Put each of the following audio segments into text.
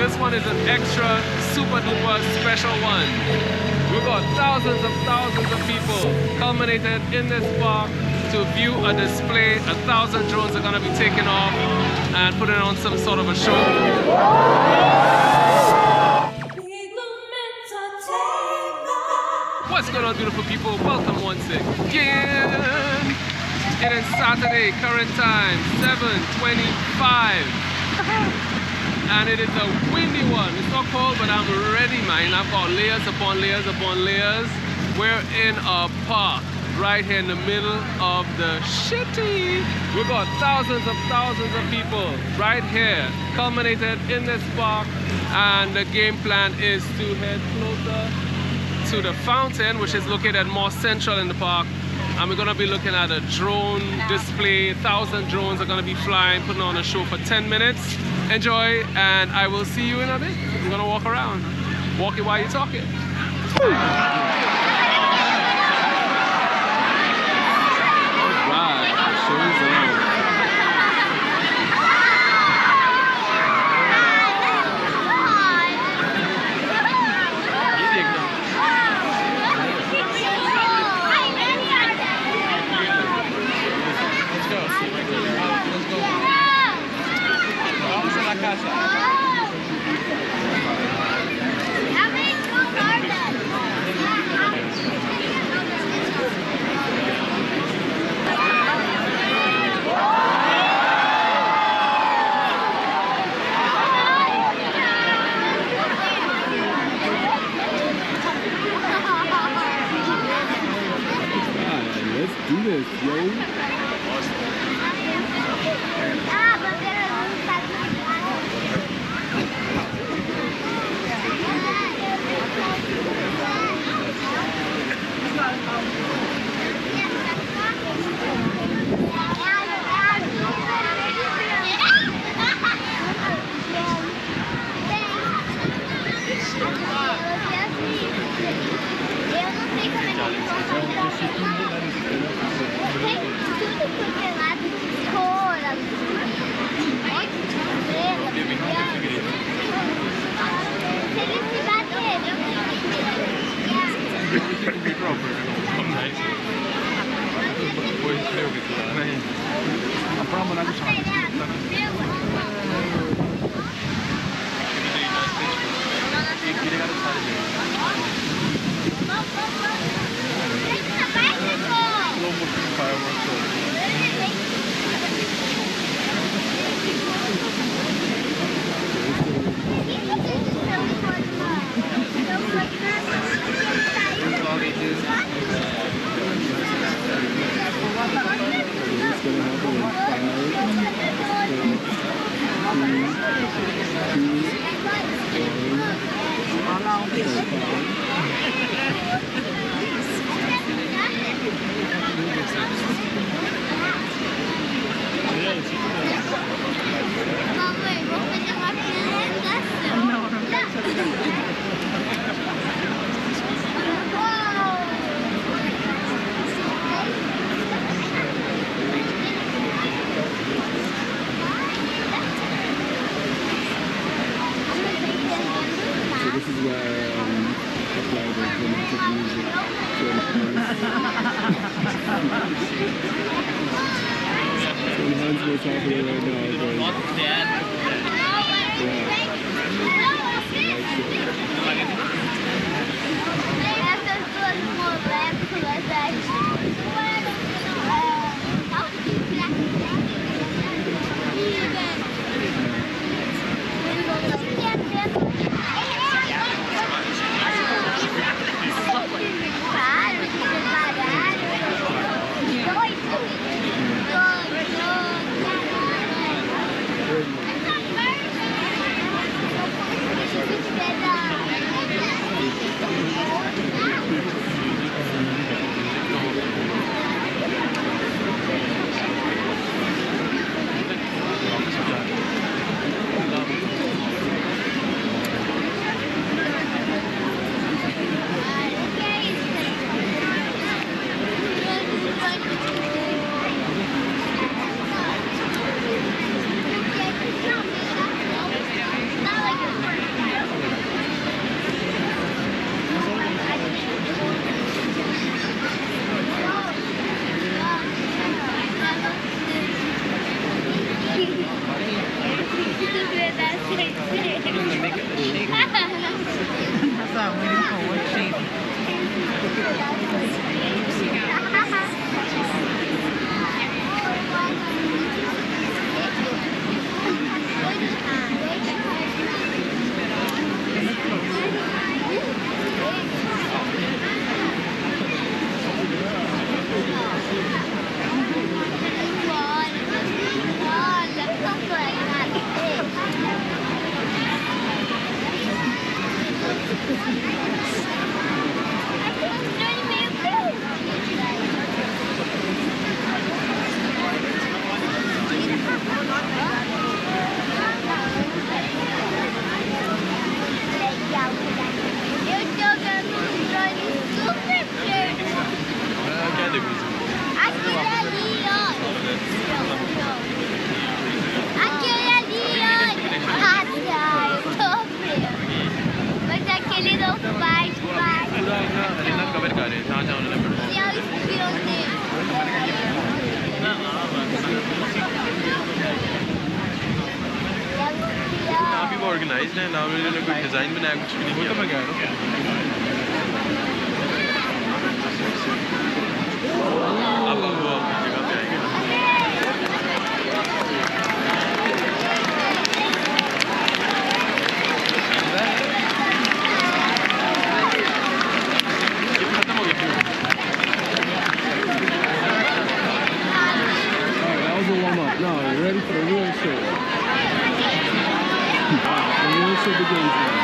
this one is an extra super duper special one. We've got thousands of people culminated in this park to view a display. 1,000 drones are going to be taken off and putting on some sort of a show. What's going on, beautiful people? Welcome once again. It is Saturday, current time 7:25. And it is a windy one. It's not cold, but I'm ready, man. I've got layers upon layers upon layers. We're in a park right here in the middle of the city. We've got thousands of people right here culminated in this park. And the game plan is to head closer to the fountain, which is located more central in the park. And we're gonna be looking at a drone display. 1,000 drones are gonna be flying, putting on a show for 10 minutes. Enjoy, and I will see you in a bit. We're gonna walk around. Walk it while you're talking. Alright, the show is on. Let's do this, yo. Organised है, ना उन्होंने कोई design बनाया, कुछ भी नहीं किया। अब वो जगह पे आएंगे। खत्म हो गया। That was a warm up. Now we're ready for the real show. The real show begins now.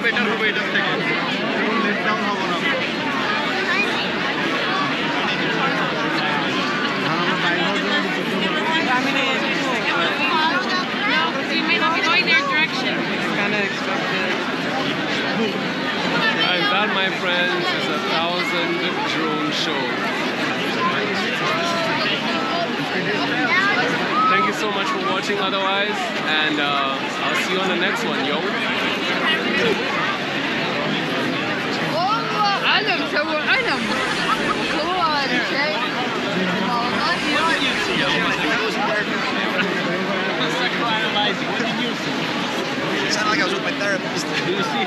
Better হবে এটা থেকে লেট ডাউন হবে না And that, my friends, is a 1,000 drone show. Thank you so much for watching otherwise, and I'll see you on the next one, yo. علم سووا علم صور شيء Sounded like I was with my therapist. Do you see?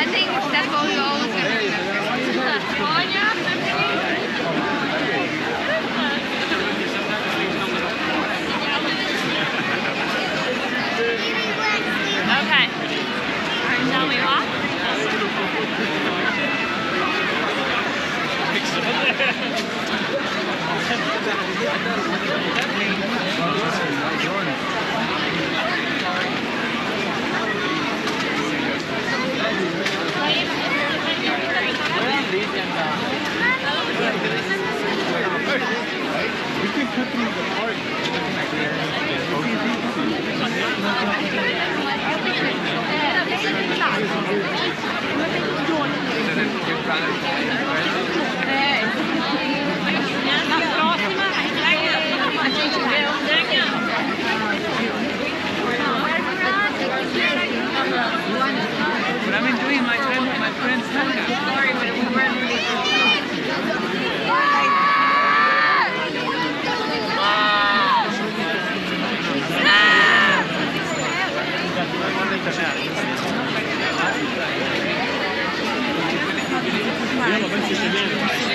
I think that's what we always do. Okay. Shall we walk? But I'm enjoying my time with my friends. Sorry, but we weren't really. يلا بس